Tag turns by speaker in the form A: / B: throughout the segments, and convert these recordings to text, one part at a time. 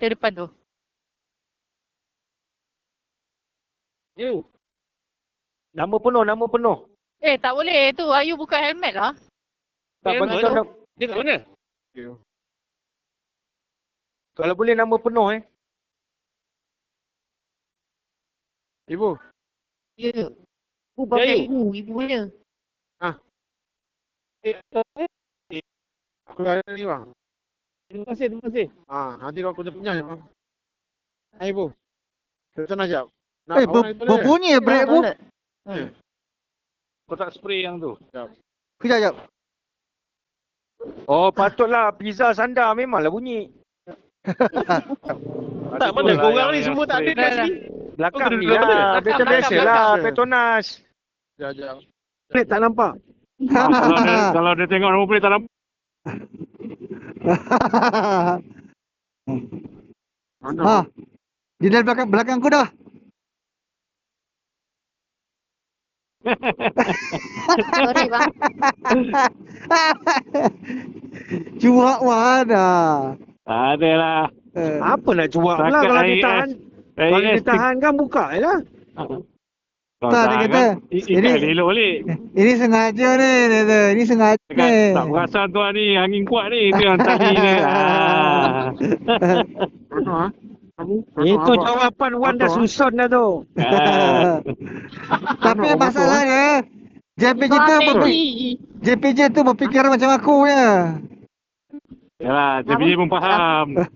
A: kereta depan tu.
B: You. Nama penuh.
A: Tak boleh. Tu Ayu buka helmet lah.
B: Tak bagi tahu nak.
C: Dia kat mana?
B: Kalau boleh nama penuh
C: Ibu.
A: Ya. Bapak
B: Ya,
A: ibu mana?
C: Aku ada ni bang. Terima kasih. Nanti kalau aku punya bang. Hai ibu. Kita nak jap.
D: Berbunyi brek bu.
C: Kau tak spray yang tu.
D: Kejap.
B: Oh, patutlah pizza sandar memanglah bunyi.
C: Tak mana korang ni semua tak ada kat sini.
B: Belakang
C: Oh,
B: ni
C: duduk mana?
B: lah. Biasa
A: Belakang.
B: lah. Petronas.
C: Jap.
B: Plate tak nampak.
C: Kalau dia tengok nombor plate tak nampak.
D: Di dalam belakang aku dah.
A: Sorry bang.
D: Cuak mana?
C: Ada lah.
B: Apa nak cuak pula
C: Setakat
B: kalau
C: AIS.
B: ditahan. Kalau ditahan kan buka je lah.
D: Tak, dia kata,
C: Ikan elok balik.
D: Ini sengaja ni, dia kata. Ini sengaja ni.
C: Tak perasan tuan ni, angin kuat ni. Itu yang tadi ni.
B: Itu jawapan Wan dah susun dah tu.
D: Tapi masalahnya, JPJ tu berfikir macam aku je.
C: Yalah, JPJ pun faham.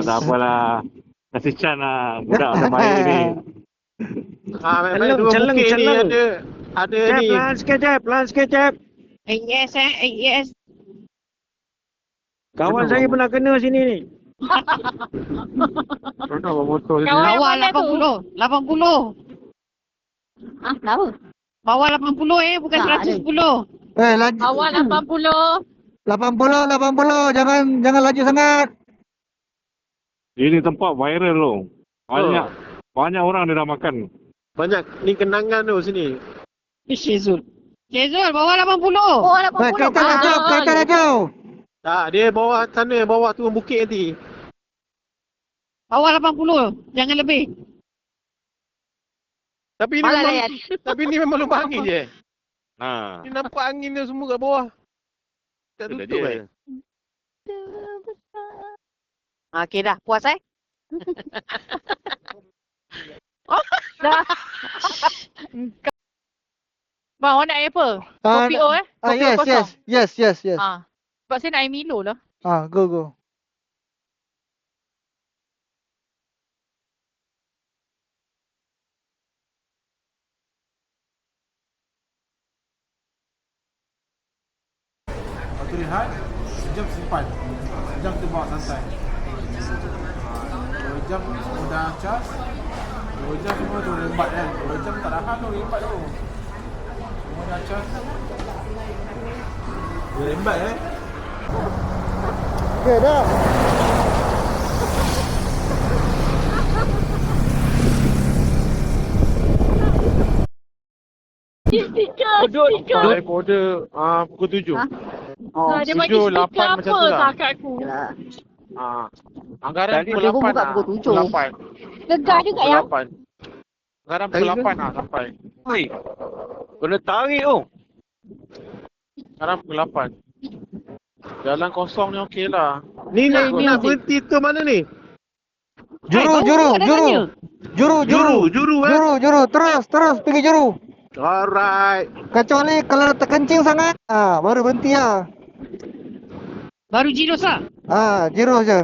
C: Tak apalah. Kasih Chan lah. Budak macam baik ni.
B: Celeng.
C: Ada
B: Jeb,
C: ni.
B: lan sikit, Jeb.
A: Yes.
B: Kawan saya pernah kena sini ni.
A: Kawan yang mana tu? 80. Kenapa? Bawah 80 bukan 110.
D: Laju.
A: Bawah 80.
D: 80. Jangan laju sangat.
C: Ini tempat viral loh. Banyak orang dia dah makan.
E: Banyak ni kenangan tu sini.
A: Syezul, bawah 80. Bawah 80.
D: Kereta dah jauh.
E: Tak, dia bawah sana, bawah tu bukit nanti.
A: Bawah 80. Jangan lebih.
E: Tapi ni memang lubang angin je.
C: Ha.
E: Ni nampak angin dia semua kat bawah. Tak
C: Itulah
E: tutup
C: dia.
A: Okey dah, puas dah. Bang, awak nak air apa? Kopi O Kopi O kosong.
D: Yes.
A: Sebab saya nak air Milo lah.
D: Go.
F: Waktu rehat, sejam simpan. Sejam tu bawa santai. 2 jam semua dah cas. 2 jam semua tu rembat kan. 2 jam tak tahan tu rembat tu. Semua dah cas. Dia rembat
D: Okay, dah.
E: Daripada pukul 7.
A: Dia bagi
E: 7, 8
A: stiker
E: macam tu
A: apa
E: lah.
A: kat aku?
E: Anggaran
B: Tadi
E: pukul
A: dia
E: 8
A: buka
E: lah.
A: pukul 7.
E: Pukul 8.
A: Gegar juga
E: Pukul
A: ya.
E: 8. Anggaran pukul 8 lah sampai.
B: Oi. Kena tarik tu.
E: Sekarang pukul 8. Jalan kosong ni okey lah. Ni nak berhenti tu mana ni?
D: Juru. Terus pergi juru.
E: Alright.
D: Kecuali kalau terkencing sangat, baru berhenti lah.
A: Baru Jiros lah.
D: Juru je.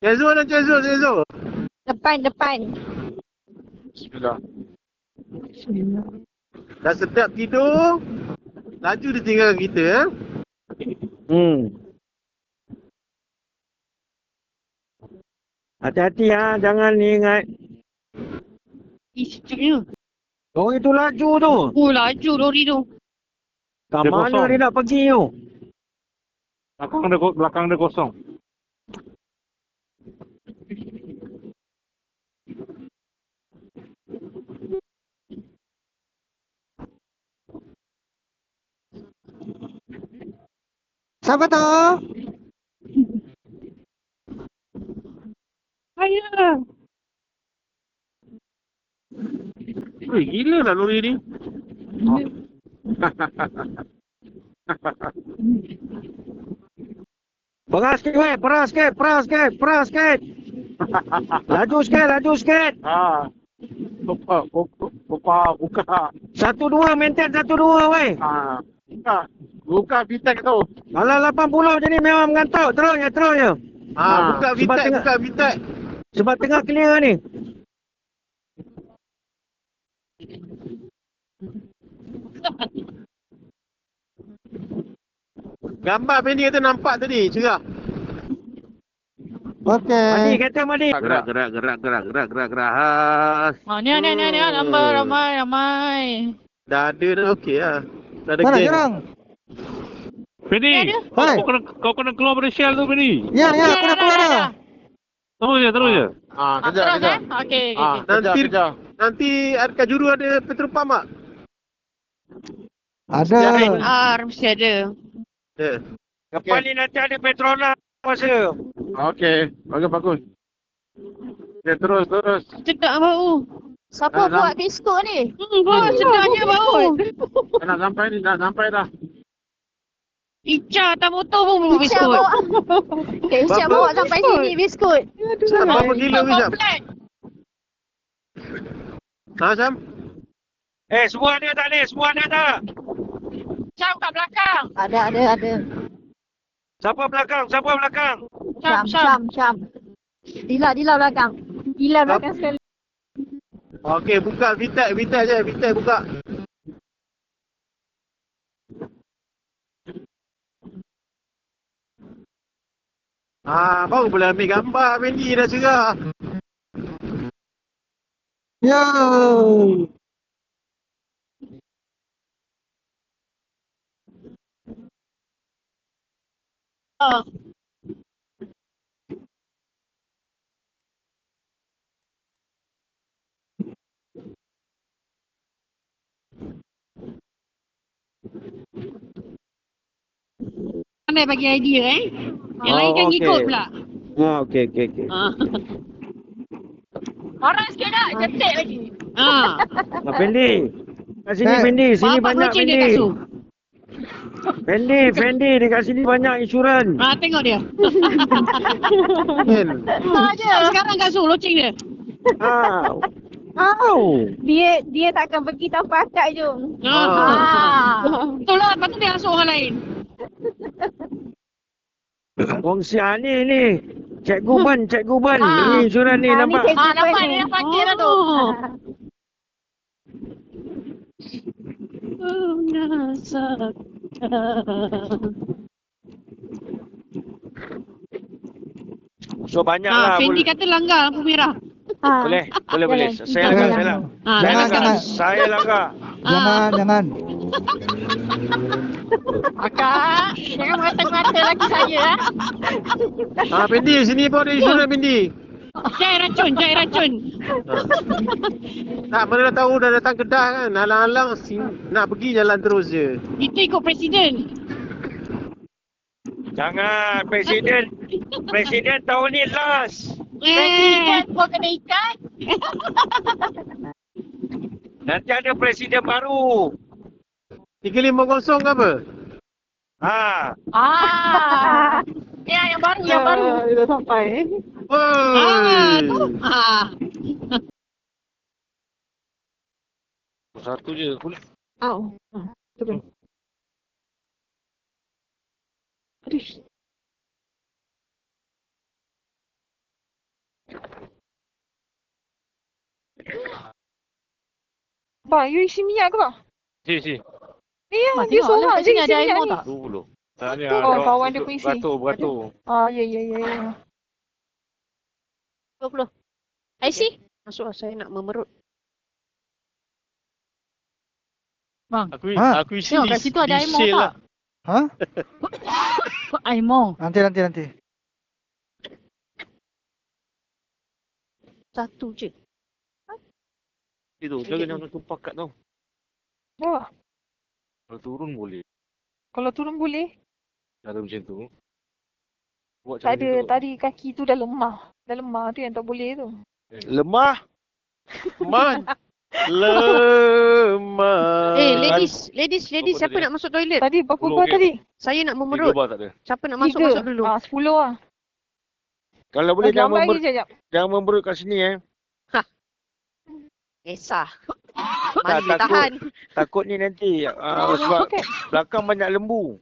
E: Cezul.
A: Depan.
E: Bismillah. Dah sedap tidur. Laju dia tinggalkan kita
B: Hati-hati jangan ni ingat.
A: Sekejapnya.
B: Lori tu laju tu.
A: Laju lori tu.
B: Kat
C: Dia
B: mana
C: kosong.
B: dia nak pergi tu?
C: Belakang dia kosong.
D: Siapa tu?
A: Saya.
E: Weh, gila lah lori ni.
B: Peras sikit weh, peras sikit. Laju sikit.
E: Buka.
B: 1-2, maintain 1-2 weh.
E: Buka VTEC tu.
B: Kalau 80 je ni memang mengantuk. Terus je.
E: Buka
B: sebab
E: VTEC,
B: tengah-
E: buka VTEC.
B: Sebab tengah clear ni.
E: Gambar Fendi kata nampak tadi, cerah.
D: Okey.
B: Madi kata Madi.
E: Gerak. Has.
A: Ni, ramai.
E: Dah ada dah okey lah. Dah ada
D: Mana
E: geng.
D: Jerang?
C: Fendi,
D: Hai.
C: kau kena keluar dari shell tu, Fendi.
D: Ya, aku dah keluar dah.
C: Terus je.
E: Kejap.
A: Okey.
E: Nanti kat juru ada petrol pump tak?
D: Ada.
A: Mesti ada.
E: Ya.
B: Kapal ni nanti ada Petronas masa.
E: Okey, bagus. Okay, terus.
A: Sedap bau.
G: Siapa buat biskut ni?
A: Sedapnya bau.
E: Dah sampai dah.
A: Ica atas motor pun bawa
G: Ica
A: biskut.
G: bawa. Okay, Ica bawa sampai sini biskut.
E: Berapa kilo ni, Syam? Syam?
B: Semua ada tak ni? Semua ada tak?
A: Syam kat belakang.
G: Ada.
B: Siapa belakang?
G: Syam. Dila belakang. Dila belakang sekali.
E: Okey, buka VTEC je. VTEC buka. Baru boleh ambil gambar Fendi dah cerah.
D: Ya.
A: Pandai bagi idea Yang lain kan
B: okey.
A: ikut pula.
B: Okey.
A: Orang sikit tak? Jetik lagi.
B: Fendi. Kat sini Fendi, sini banyak
A: kucing dia
B: Fendi.
A: kasut.
B: Fendi dekat sini banyak insurans.
A: Tengok dia.
E: Kan?
A: Sekarang kasut loceng dia.
G: Dia takkan pergi tanpa akak Jom.
A: Betul lah. Lepas tu dia kasut orang lain.
B: Wong Sia ni. Cikgu Ban. Ini insurans ni nampak.
A: Nampak dia dah fakir dah tu.
B: So banyak lah.
A: Fendi kata langgar lampu merah.
B: Boleh. Saya langgar. Saya langgar.
D: Jangan.
A: Akak, jangan mengata-ngata lagi saya.
E: Fendi, sini pun ada insurans Fendi.
A: Jai racun.
E: Tak, mana dah tahu dah datang Kedah kan. Halang-halang nak pergi jalan terus je.
A: Itu ikut presiden.
B: Jangan Presiden tahun ni last.
A: Presiden pun kena ikat.
B: Nanti ada presiden baru.
E: 350 ke apa?
A: Ya, yang baru.
F: Dia dah sampai.
E: Satu je boleh.
F: Turun. Aduh. Bang, you isi minyak ke bang?
C: Si.
F: Ya, dia seorang je isi
A: ada air
F: minyak
A: mau
F: ni.
A: tak?
C: Dulu. Tanya
F: Kawan dia pun isi.
C: Beratur.
F: Ya.
G: 20. IC? Masuk saya nak memerut.
E: Aku isi
A: Tengok kat situ ada air mau tak? Air mau.
D: Nanti.
G: Satu je.
C: Itu, jangan tumpah kat tu.
F: Wah,
C: Kalau turun boleh.
F: kalau turun boleh.
C: Cara macam tu. Buat
A: Tak
C: cara
A: ada,
C: macam tu.
A: tadi kaki tu dah lemah. Dah lemah tu yang tak boleh tu.
E: Lemah. Man. Lemah.
H: Ladies,
C: Berapa
H: siapa
C: tadi?
H: nak masuk toilet?
A: Tadi berapa
C: 10
A: bar
C: okey.
A: tadi?
H: Saya nak
C: 3
H: memerut.
C: bar tak ada.
H: Siapa nak masuk
A: 3.
H: dulu.
A: 10 lah.
B: Kalau boleh jangan
A: Gambar lagi
B: memberut,
A: sekejap.
B: jangan memberut kat sini
H: Kisah.
B: Tak,
H: Mari
B: takut.
H: tahan.
B: Takut ni nanti sebab belakang banyak lembu.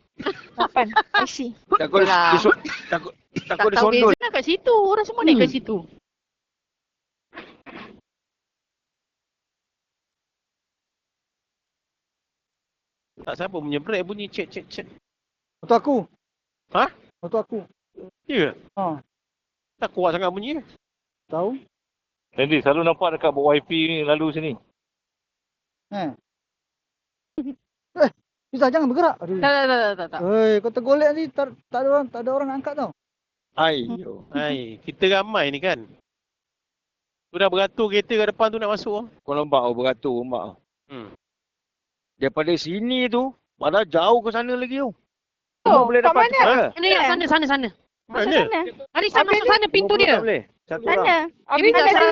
A: 8. I see.
B: Takut
H: Yalah.
B: takut
H: Tak
B: dia
H: tahu
B: sondol.
H: beza lah kat situ. Orang semua naik kat situ.
E: Tak siapa menyebrek bunyi cek.
D: Motor aku.
E: Hah?
D: Motor aku.
E: Ya ke?
D: Ha,
E: Tak kuat sangat bunyi.
D: tahu?
C: Randy, selalu nampak dekat YP ni lalu sini.
D: Bisa jangan bergerak. Aduh.
H: Tak.
D: Hei, kau tergolek ni tak ada orang nak angkat tau.
B: Ayo.
E: Hai, kita ramai ni kan. Tu dah beratur kereta kat depan tu nak masuk.
B: Kau nampak beratur mak.
E: Hmm.
B: Daripada sini tu, malah jauh ke sana lagi tu.
A: Oh,
B: boleh
A: kat
B: dapat.
A: mana?
H: Sana.
E: Mana?
H: Hari saya masuk sana pintu
B: Tak
H: dia.
B: boleh. Satu
G: Mana?
B: orang.
A: Habis
H: Dia
A: tak
H: minta